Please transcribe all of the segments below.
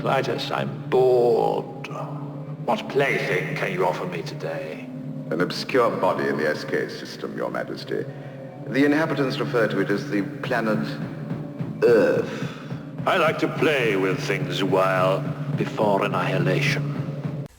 Clytus, I'm bored. What plaything can you offer me today? An obscure body in the SK system, Your Majesty. The inhabitants refer to it as the planet Earth. I like to play with things a while before annihilation.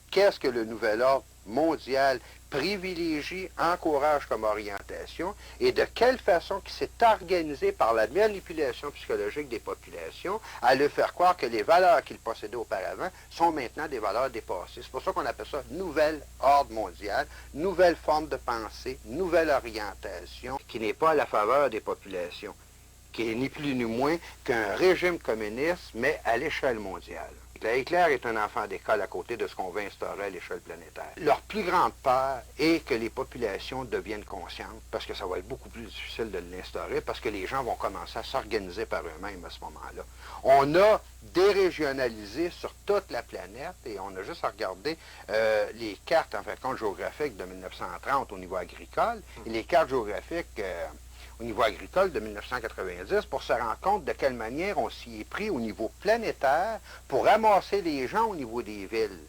Qu'est-ce que le nouvel ordre mondial privilégie, encourage comme orientation et de quelle façon qui s'est organisé par la manipulation psychologique des populations à leur faire croire que les valeurs qu'ils possédaient auparavant sont maintenant des valeurs dépassées. C'est pour ça qu'on appelle ça nouvel ordre mondial, nouvelle forme de pensée, nouvelle orientation qui n'est pas à la faveur des populations, qui est ni plus ni moins qu'un régime communiste, mais à l'échelle mondiale. Hitler est un enfant d'école à côté de ce qu'on veut instaurer à l'échelle planétaire. Leur plus grande peur est que les populations deviennent conscientes, parce que ça va être beaucoup plus difficile de l'instaurer, parce que les gens vont commencer à s'organiser par eux-mêmes à ce moment-là. On a dérégionalisé sur toute la planète, et on a juste à regarder les cartes, en fait, compte géographiques de 1930 au niveau agricole, et les cartes géographiques au niveau agricole de 1990 pour se rendre compte de quelle manière on s'y est pris au niveau planétaire pour ramasser les gens au niveau des villes,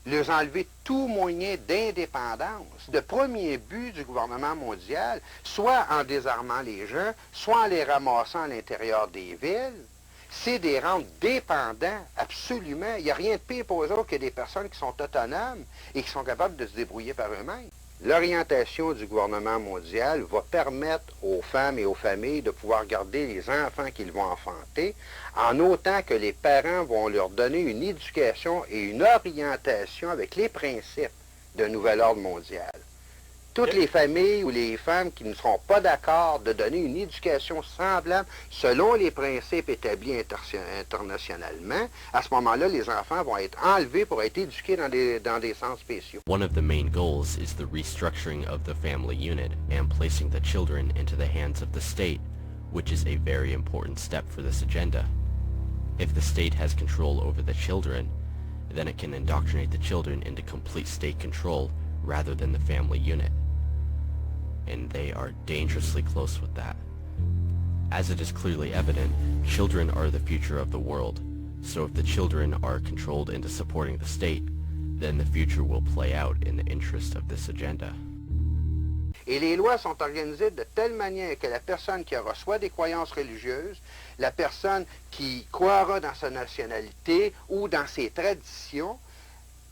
leur enlever tout moyen d'indépendance. Le premier but du gouvernement mondial, soit en désarmant les gens, soit en les ramassant à l'intérieur des villes, c'est de les rendre dépendants, absolument. Il n'y a rien de pire pour eux autres que des personnes qui sont autonomes et qui sont capables de se débrouiller par eux-mêmes. L'orientation du gouvernement mondial va permettre aux femmes et aux familles de pouvoir garder les enfants qu'ils vont enfanter, en autant que les parents vont leur donner une éducation et une orientation avec les principes d'un nouvel ordre mondial. Toutes les familles ou les femmes qui ne seront pas d'accord de donner une éducation semblable selon les principes établis internationalement, à ce moment-là, les enfants vont être enlevés pour être éduqués dans des centres spéciaux. One of the main goals is the restructuring of the family unit and placing the children into the hands of the state, which is a very important step for this agenda. If the state has control over the children, then it can indoctrinate the children into complete state control rather than the family unit. And they are dangerously close with that. As it is clearly evident, children are the future of the world, so if the children are controlled into supporting the state, then the future will play out in the interest of this agenda. Et les lois sont organisées de telle manière que la personne qui aura soit des croyances religieuses, la personne qui croira dans sa nationalité ou dans ses traditions,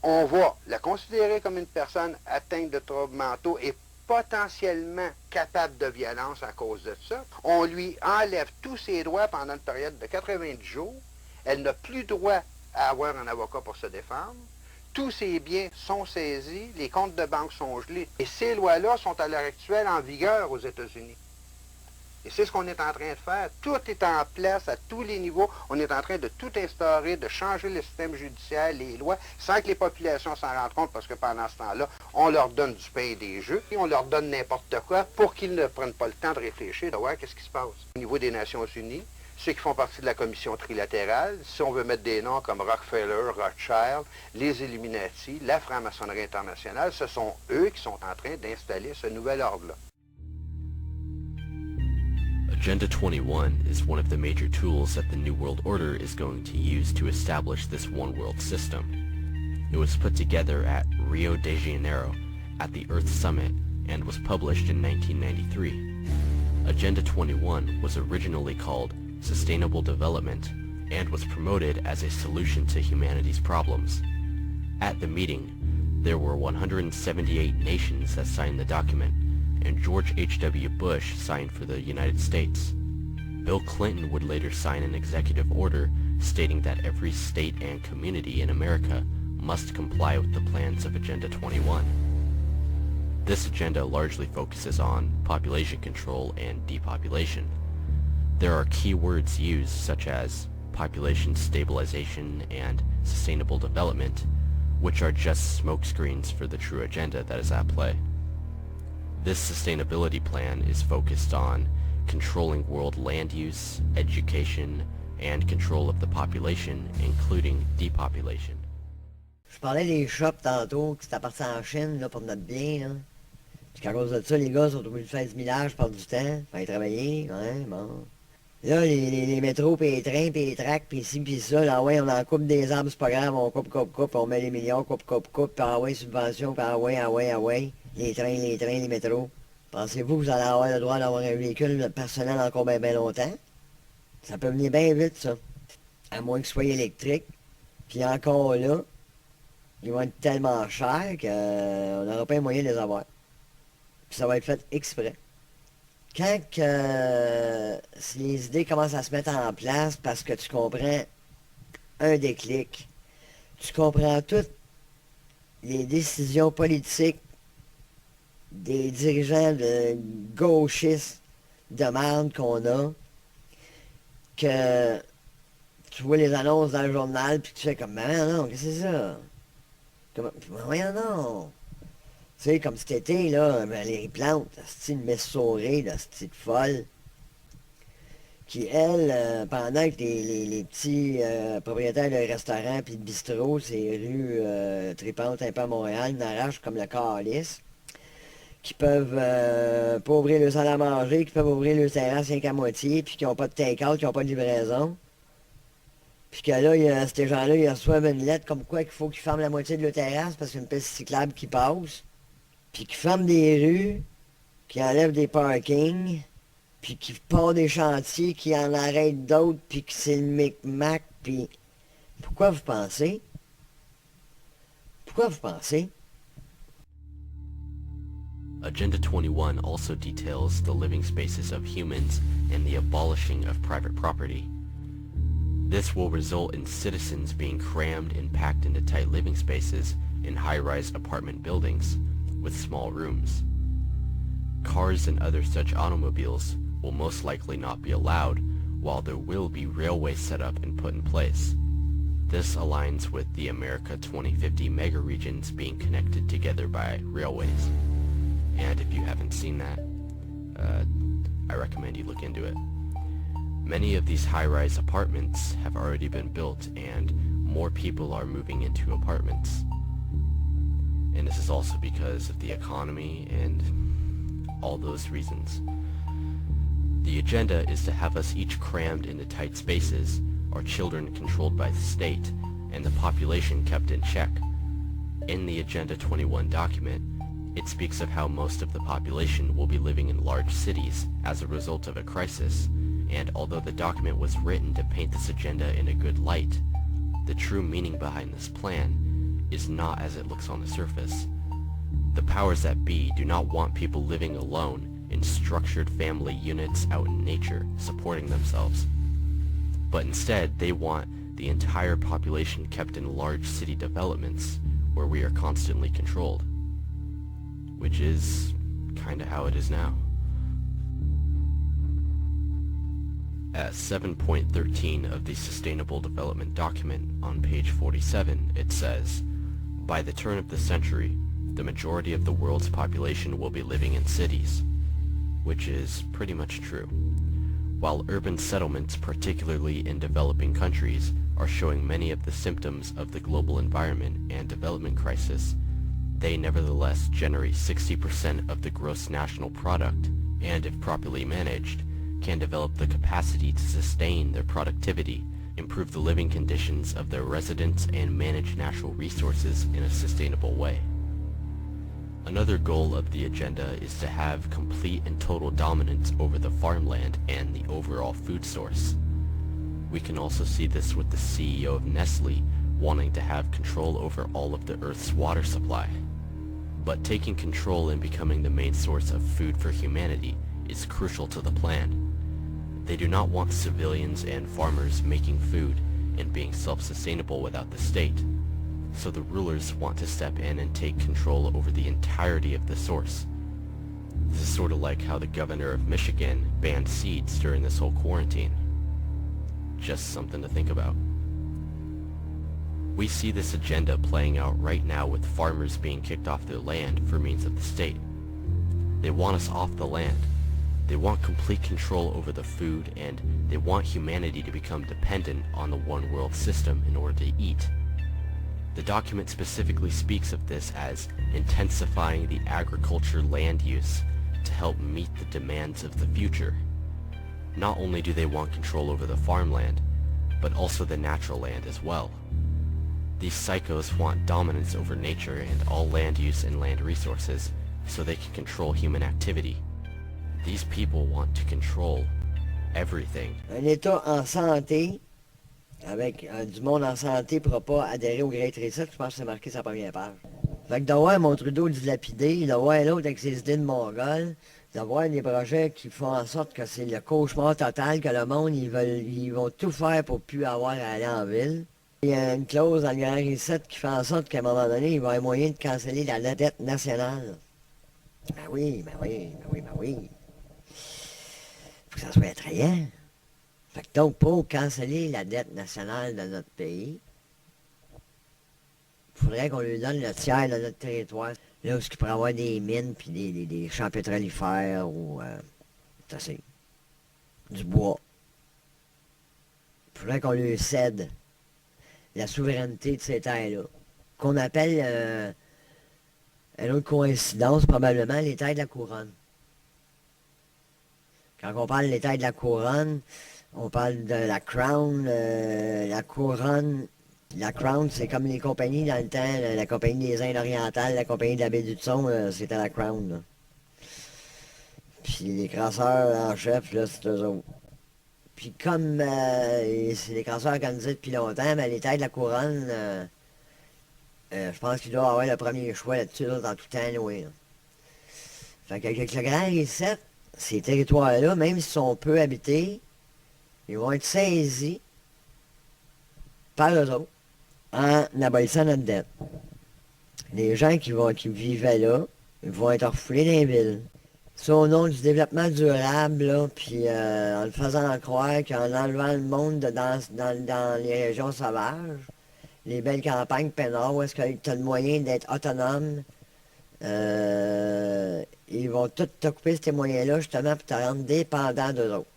on va la considérer comme une personne atteinte de troubles mentaux et potentiellement capable de violence à cause de ça. On lui enlève tous ses droits pendant une période de 90 jours. Elle n'a plus droit à avoir un avocat pour se défendre. Tous ses biens sont saisis, les comptes de banque sont gelés. Et ces lois-là sont à l'heure actuelle en vigueur aux États-Unis. Et c'est ce qu'on est en train de faire. Tout est en place à tous les niveaux. On est en train de tout instaurer, de changer le système judiciaire, les lois, sans que les populations s'en rendent compte, parce que pendant ce temps-là, on leur donne du pain et des jeux, et on leur donne n'importe quoi pour qu'ils ne prennent pas le temps de réfléchir, de voir qu'est-ce qui se passe. Au niveau des Nations Unies, ceux qui font partie de la commission trilatérale, si on veut mettre des noms comme Rockefeller, Rothschild, les Illuminati, la franc-maçonnerie internationale, ce sont eux qui sont en train d'installer ce nouvel ordre-là. Agenda 21 is one of the major tools that the New World Order is going to use to establish this one world system. It was put together at Rio de Janeiro at the Earth Summit and was published in 1993. Agenda 21 was originally called Sustainable Development and was promoted as a solution to humanity's problems. At the meeting, there were 178 nations that signed the document, and George H.W. Bush signed for the United States. Bill Clinton would later sign an executive order stating that every state and community in America must comply with the plans of Agenda 21. This agenda largely focuses on population control and depopulation. There are key words used such as population stabilization and sustainable development, which are just smokescreens for the true agenda that is at play. This sustainability plan is focused on controlling world land use, education, and control of the population, including depopulation. Je parlais des shops tantôt, qui c'est parti en Chine là, pour notre bien. Là. Puis qu'à cause de ça, les gars sont obligés de faire du millage par du temps, faire travailler, ouais, bon. Là, les métros, puis les trains, puis les tracks, puis ci, puis ça, là, ouais, on en coupe des arbres, c'est pas grave, on coupe, on met les millions, coupe, puis ah ouais, subvention, puis ah ouais, les trains, les métros. Pensez-vous que vous allez avoir le droit d'avoir un véhicule personnel encore bien longtemps? Ça peut venir bien vite, ça. À moins que ce soit électrique. Puis encore là, ils vont être tellement chers qu'on n'aura pas les moyens de les avoir. Puis ça va être fait exprès. Quand si les idées commencent à se mettre en place parce que tu comprends un déclic, tu comprends toutes les décisions politiques des dirigeants de gauchistes de merde qu'on a, que tu vois les annonces dans le journal, puis tu fais comme, ben non, qu'est-ce que c'est ça? Comme, voyons non. Tu sais, comme cet été, là, ben, les plantes, c'est une messorée, là, c'est folle, qui, elle, pendant que les petits propriétaires de restaurants puis de bistrots, ces rues tripantes un peu à Montréal, n'arrachent comme le calice, qui peuvent pas ouvrir le salle à manger, qui peuvent ouvrir le terrasse rien qu'à moitié, puis qui n'ont pas de take-out, qui n'ont pas de livraison. Puis que là, ces gens-là, ils reçoivent une lettre comme quoi qu'il faut qu'ils ferment la moitié de leur terrasse parce qu'il y a une piste cyclable qui passe. Puis qu'ils ferment des rues, qui enlèvent des parkings, puis qui partent des chantiers, qui en arrêtent d'autres, puis que c'est le micmac, puis... Pourquoi vous pensez? Pourquoi vous pensez? Agenda 21 also details the living spaces of humans and the abolishing of private property. This will result in citizens being crammed and packed into tight living spaces in high-rise apartment buildings with small rooms. Cars and other such automobiles will most likely not be allowed, while there will be railways set up and put in place. This aligns with the America 2050 mega regions being connected together by railways. And if you haven't seen that, I recommend you look into it. Many of these high-rise apartments have already been built and more people are moving into apartments. And this is also because of the economy and all those reasons. The agenda is to have us each crammed into tight spaces, our children controlled by the state, and the population kept in check. In the Agenda 21 document, it speaks of how most of the population will be living in large cities as a result of a crisis, and although the document was written to paint this agenda in a good light, the true meaning behind this plan is not as it looks on the surface. The powers that be do not want people living alone in structured family units out in nature, supporting themselves. But instead, they want the entire population kept in large city developments where we are constantly controlled. Which is kinda how it is now. At 7.13 of the Sustainable Development document on page 47, it says, by the turn of the century, the majority of the world's population will be living in cities, which is pretty much true. While urban settlements, particularly in developing countries, are showing many of the symptoms of the global environment and development crisis, they nevertheless generate 60% of the gross national product, and if properly managed, can develop the capacity to sustain their productivity, improve the living conditions of their residents, and manage natural resources in a sustainable way. Another goal of the agenda is to have complete and total dominance over the farmland and the overall food source. We can also see this with the CEO of Nestle wanting to have control over all of the Earth's water supply. But taking control and becoming the main source of food for humanity is crucial to the plan. They do not want civilians and farmers making food and being self-sustainable without the state. So the rulers want to step in and take control over the entirety of the source. This is sort of like how the governor of Michigan banned seeds during this whole quarantine. Just something to think about. We see this agenda playing out right now with farmers being kicked off their land for means of the state. They want us off the land. They want complete control over the food, and they want humanity to become dependent on the one world system in order to eat. The document specifically speaks of this as intensifying the agriculture land use to help meet the demands of the future. Not only do they want control over the farmland, but also the natural land as well. These psychos want dominance over nature and all land use and land resources, so they can control human activity. These people want to control everything. Un État en santé, avec du monde en santé, ne pourra pas adhérer au Great Reset. Je pense que c'est marqué sur la première page. Fait que d'avoir mon Trudeau dilapidé, d'avoir l'autre avec ses idées de mongol, d'avoir des projets qui font en sorte que c'est le cauchemar total, que le monde, ils vont tout faire pour plus avoir à aller en ville. Il y a une clause dans le Grand Reset qui fait en sorte qu'à un moment donné, il va y avoir moyen de canceller la dette nationale. Ben oui, ben oui, ben oui, ben oui. Faut que ça soit attrayant. Fait que donc, pour canceller la dette nationale de notre pays, il faudrait qu'on lui donne le tiers de notre territoire. Là où il pourrait avoir des mines puis des champs pétrolifères ou ça c'est du bois. Il faudrait qu'on lui cède la souveraineté de ces terres-là. Qu'on appelle une autre coïncidence, probablement, les terres de la couronne. Quand on parle des terres de la couronne, on parle de la crown, la couronne. La Crown, c'est comme les compagnies dans le temps, la compagnie des Indes orientales, la compagnie de la baie du Thon, c'était la Crown. Là. Puis les crasseurs en chef, là, c'est eux autres. Puis comme c'est les crasseurs organisés depuis longtemps, mais les terres de la couronne, je pense qu'ils doivent avoir le premier choix là-dessus là, dans tout temps, anyway, là. Fait qu'avec le Grand Reset, ces territoires-là, même s'ils sont peu habités, ils vont être saisis par eux autres en abolissant notre dette. Les gens qui vivaient là, ils vont être refoulés dans les villes. Ça au nom du développement durable, là, puis en le faisant croire qu'en enlevant le monde dans les régions sauvages, les belles campagnes peinards, où est-ce que tu as le moyen d'être autonome, ils vont tout t'occuper ces moyens-là, justement, pour te rendre dépendant d'eux autres.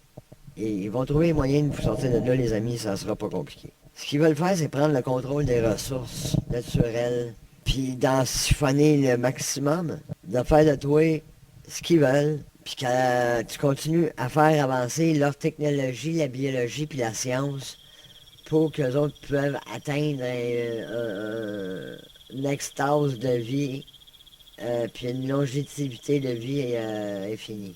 Et ils vont trouver les moyens de vous sortir de là, les amis, ça sera pas compliqué. Ce qu'ils veulent faire, c'est prendre le contrôle des ressources naturelles, puis d'en siphonner le maximum, de faire de toi ce qu'ils veulent, puis que tu continues à faire avancer leur technologie, la biologie, puis la science, pour qu'eux autres peuvent atteindre une extase de vie, puis une longévité de vie infinie.